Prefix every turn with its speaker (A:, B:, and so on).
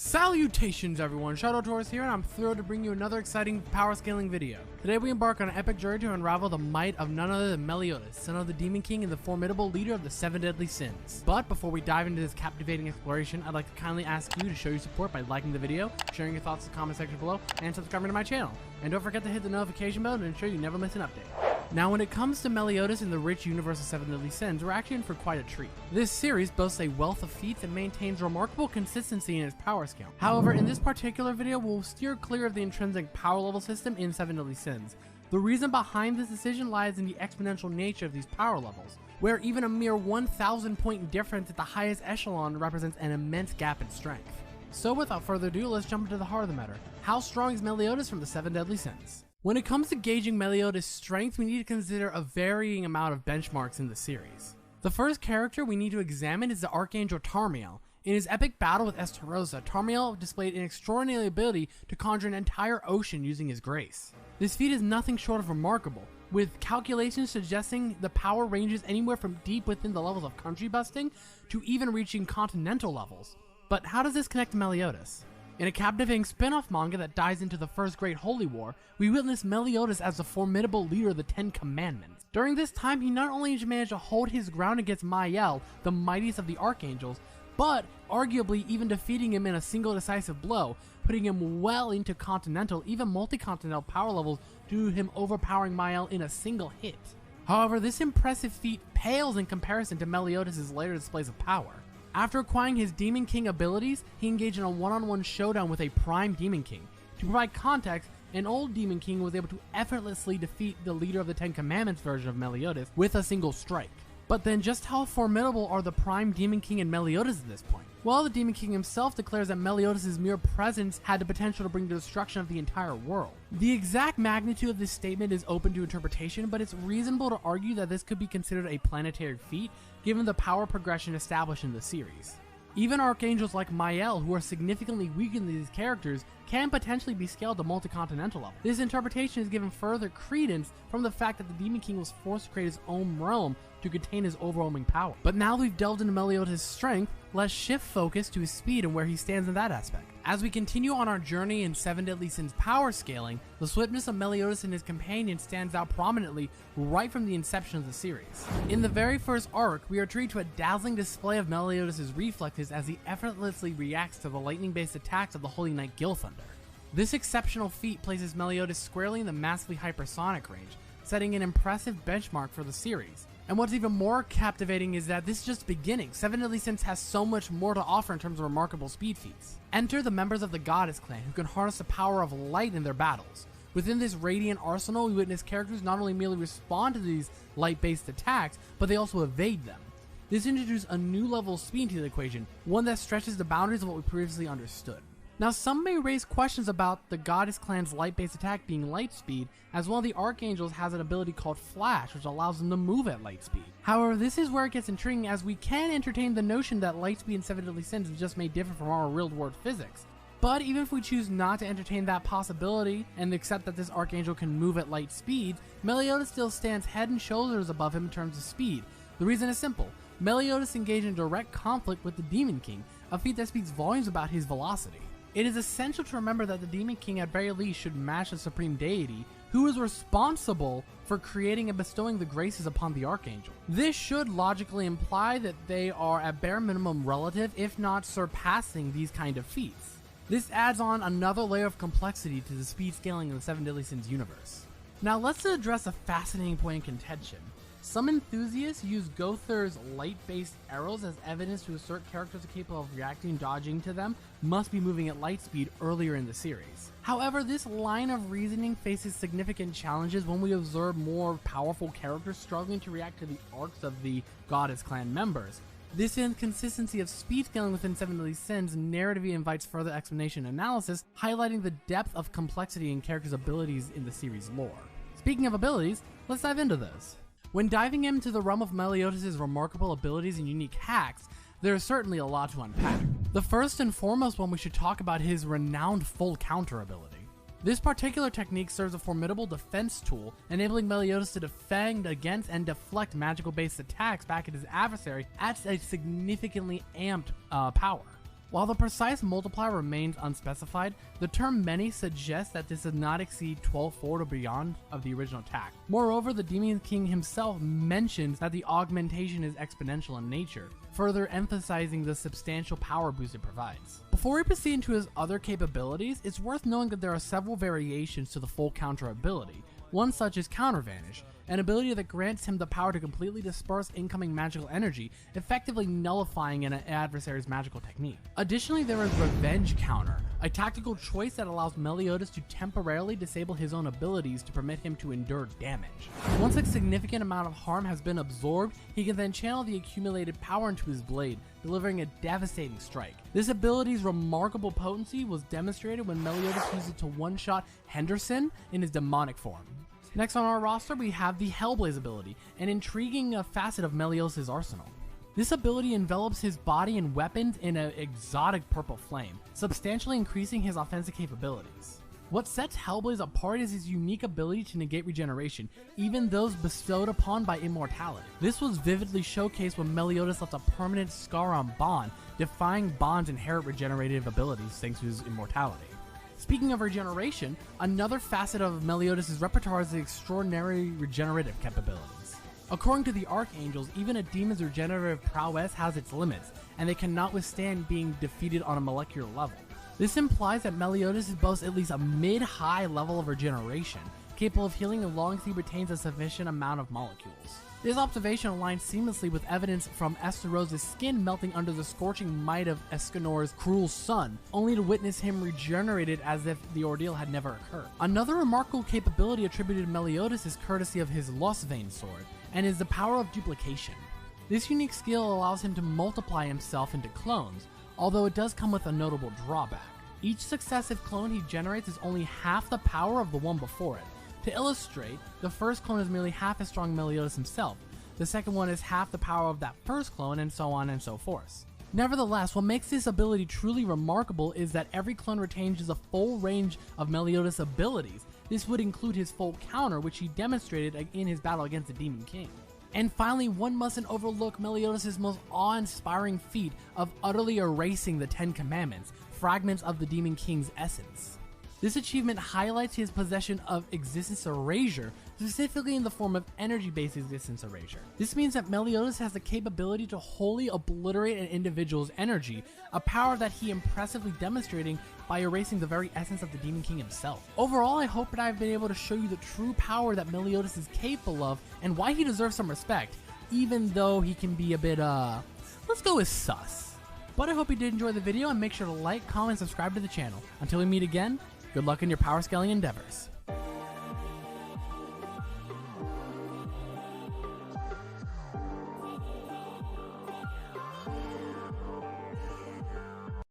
A: Salutations everyone, Shadowtaurus here, and I'm thrilled to bring you another exciting power scaling video. Today we embark on an epic journey to unravel the might of none other than Meliodas, son of the Demon King and the formidable leader of the 7 deadly sins. But before we dive into this captivating exploration, I'd like to kindly ask you to show your support by liking the video, sharing your thoughts in the comment section below, and subscribing to my channel. And don't forget to hit the notification bell to ensure you never miss an update. Now, when it comes to Meliodas in the rich universe of 7 deadly sins, we're actually in for quite a treat. This series boasts a wealth of feats and maintains remarkable consistency in its power scale. However, in this particular video, we'll steer clear of the intrinsic power level system in 7 deadly sins. The reason behind this decision lies in the exponential nature of these power levels, where even a mere 1,000 point difference at the highest echelon represents an immense gap in strength. So without further ado, let's jump into the heart of the matter. How strong is Meliodas from the 7 deadly sins? When it comes to gauging Meliodas' strength, we need to consider a varying amount of benchmarks in the series. The first character we need to examine is the Archangel Tarmiel. In his epic battle with Estarossa, Tarmiel displayed an extraordinary ability to conjure an entire ocean using his grace. This feat is nothing short of remarkable, with calculations suggesting the power ranges anywhere from deep within the levels of country busting to even reaching continental levels. But how does this connect to Meliodas? In a captivating spin-off manga that dives into the First Great Holy War, we witness Meliodas as the formidable leader of the 10 Commandments. During this time, he not only managed to hold his ground against Mael, the mightiest of the Archangels, but arguably even defeating him in a single decisive blow, putting him well into continental, even multi-continental power levels due to him overpowering Mael in a single hit. However, this impressive feat pales in comparison to Meliodas' later displays of power. After acquiring his Demon King abilities, he engaged in a one-on-one showdown with a Prime Demon King. To provide context, an old Demon King was able to effortlessly defeat the leader of the 10 Commandments version of Meliodas with a single strike. But then just how formidable are the Prime Demon King and Meliodas at this point? Well, the Demon King himself declares that Meliodas' mere presence had the potential to bring the destruction of the entire world. The exact magnitude of this statement is open to interpretation, but it's reasonable to argue that this could be considered a planetary feat, given the power progression established in the series. Even archangels like Mael, who are significantly weaker than these characters, can potentially be scaled to multi-continental level. This interpretation is given further credence from the fact that the Demon King was forced to create his own realm to contain his overwhelming power. But now we've delved into Meliodas' strength, let's shift focus to his speed and where he stands in that aspect. As we continue on our journey in 7 deadly sins power scaling, the swiftness of Meliodas and his companion stands out prominently right from the inception of the series. In the very first arc, we are treated to a dazzling display of Meliodas' reflexes as he effortlessly reacts to the lightning-based attacks of the Holy Knight Gilthunder. This exceptional feat places Meliodas squarely in the massively hypersonic range, setting an impressive benchmark for the series. And what's even more captivating is that this is just the beginning. 7 deadly sins has so much more to offer in terms of remarkable speed feats. Enter the members of the Goddess clan, who can harness the power of light in their battles. Within this radiant arsenal, we witness characters not only merely respond to these light-based attacks, but they also evade them. This introduces a new level of speed to the equation, one that stretches the boundaries of what we previously understood. Now, some may raise questions about the Goddess clan's light-based attack being light speed, as well the Archangels has an ability called Flash, which allows them to move at light speed. However, this is where it gets intriguing, as we can entertain the notion that light speed in 7 deadly sins is just made different from our real-world physics. But even if we choose not to entertain that possibility, and accept that this Archangel can move at light speeds, Meliodas still stands head and shoulders above him in terms of speed. The reason is simple. Meliodas engaged in direct conflict with the Demon King, a feat that speaks volumes about his velocity. It is essential to remember that the Demon King at very least should match the Supreme Deity, who is responsible for creating and bestowing the graces upon the Archangel. This should logically imply that they are at bare minimum relative, if not surpassing, these kind of feats. This adds on another layer of complexity to the speed scaling of the 7 deadly sins universe. Now let's address a fascinating point in contention. Some enthusiasts use Gother's light-based arrows as evidence to assert characters are capable of reacting and dodging to them must be moving at light speed earlier in the series. However, this line of reasoning faces significant challenges when we observe more powerful characters struggling to react to the arcs of the Goddess clan members. This inconsistency of speed scaling within 7 deadly sins narratively invites further explanation and analysis, highlighting the depth of complexity in characters' abilities in the series lore. Speaking of abilities, let's dive into those. When diving into the realm of Meliodas' remarkable abilities and unique hacks, there is certainly a lot to unpack. The first and foremost one we should talk about is his renowned full counter ability. This particular technique serves a formidable defense tool, enabling Meliodas to defend against and deflect magical-based attacks back at his adversary at a significantly amped power. While the precise multiplier remains unspecified, the term many suggests that this does not exceed 12 forward or beyond of the original attack. Moreover, the Demon King himself mentions that the augmentation is exponential in nature, further emphasizing the substantial power boost it provides. Before we proceed into his other capabilities, it's worth knowing that there are several variations to the full counter ability. One such is Counter Vanish, an ability that grants him the power to completely disperse incoming magical energy, effectively nullifying an adversary's magical technique. Additionally, there is Revenge Counter, a tactical choice that allows Meliodas to temporarily disable his own abilities to permit him to endure damage. Once a significant amount of harm has been absorbed, he can then channel the accumulated power into his blade, delivering a devastating strike. This ability's remarkable potency was demonstrated when Meliodas used it to one-shot Henderson in his demonic form. Next on our roster, we have the Hellblaze ability, an intriguing facet of Meliodas' arsenal. This ability envelops his body and weapons in an exotic purple flame, substantially increasing his offensive capabilities. What sets Hellblaze apart is his unique ability to negate regeneration, even those bestowed upon by immortality. This was vividly showcased when Meliodas left a permanent scar on Bond, defying Bond's inherent regenerative abilities thanks to his immortality. Speaking of regeneration, another facet of Meliodas' repertoire is the extraordinary regenerative capabilities. According to the Archangels, even a demon's regenerative prowess has its limits, and they cannot withstand being defeated on a molecular level. This implies that Meliodas boasts at least a mid-high level of regeneration, capable of healing as long as he retains a sufficient amount of molecules. This observation aligns seamlessly with evidence from Esteros' skin melting under the scorching might of Escanor's cruel sun, only to witness him regenerated as if the ordeal had never occurred. Another remarkable capability attributed to Meliodas is courtesy of his Lostvein sword, and is the power of duplication. This unique skill allows him to multiply himself into clones, although it does come with a notable drawback. Each successive clone he generates is only half the power of the one before it. To illustrate, the first clone is merely half as strong as Meliodas himself, the second one is half the power of that first clone, and so on and so forth. Nevertheless, what makes this ability truly remarkable is that every clone retains the full range of Meliodas' abilities. This would include his full counter, which he demonstrated in his battle against the Demon King. And finally, one mustn't overlook Meliodas' most awe-inspiring feat of utterly erasing the 10 Commandments, fragments of the Demon King's essence. This achievement highlights his possession of existence erasure, specifically in the form of energy-based existence erasure. This means that Meliodas has the capability to wholly obliterate an individual's energy, a power that he impressively demonstrating by erasing the very essence of the Demon King himself. Overall, I hope that I've been able to show you the true power that Meliodas is capable of and why he deserves some respect, even though he can be a bit, let's go with sus. But I hope you did enjoy the video, and make sure to like, comment, and subscribe to the channel. Until we meet again, good luck in your power scaling endeavors.